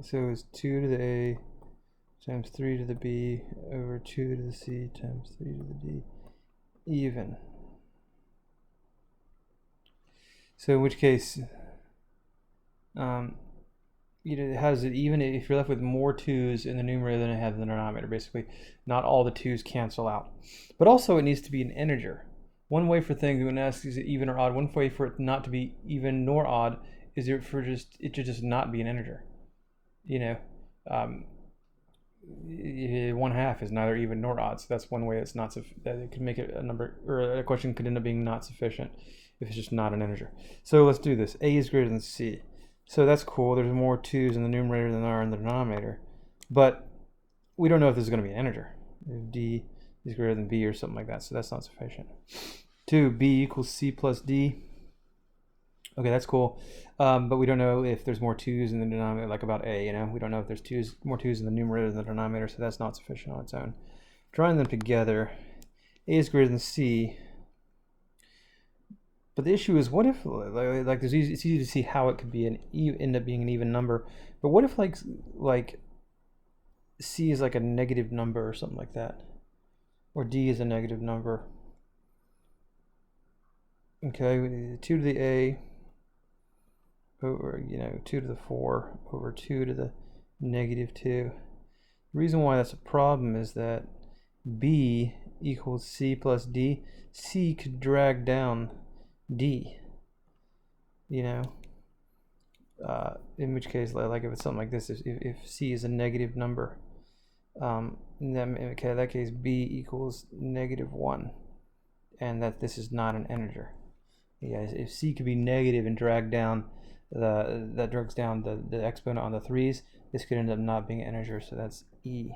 So it's 2 to the A times 3 to the B over 2 to the C times 3 to the D even. So in which case, how does it even if you're left with more 2's in the numerator than it has in the denominator? Basically, not all the 2's cancel out. But also, it needs to be an integer. One way for things when asked is it even or odd. One way for it not to be even nor odd is it to just not be an integer. 1/2 is neither even nor odd, so that's one way it's not that it could make it a number, or a question could end up being not sufficient if it's just not an integer. So let's do this. A is greater than C. So that's cool. There's more 2's in the numerator than there are in the denominator. But we don't know if this is going to be an integer. If D is greater than B or something like that. So that's not sufficient. 2, B equals C plus D. Okay, that's cool. But we don't know if there's more 2's in the denominator, like about A, We don't know if there's more 2's in the numerator than the denominator, so that's not sufficient on its own. Drawing them together, A is greater than C. But the issue is, what if, it's easy to see how it could be end up being an even number. But what if, like C is like a negative number or something like that, or D is a negative number? Okay, 2 to the A over 2 to the 4 over 2 to the negative 2. The reason why that's a problem is that B equals C plus D. C could drag down D, in which case, like if it's something like this, if C is a negative number, in that case B equals -1, and that this is not an integer. Yeah, if C could be negative and drag down that drags down the exponent on the 3's, this could end up not being an integer, so that's E.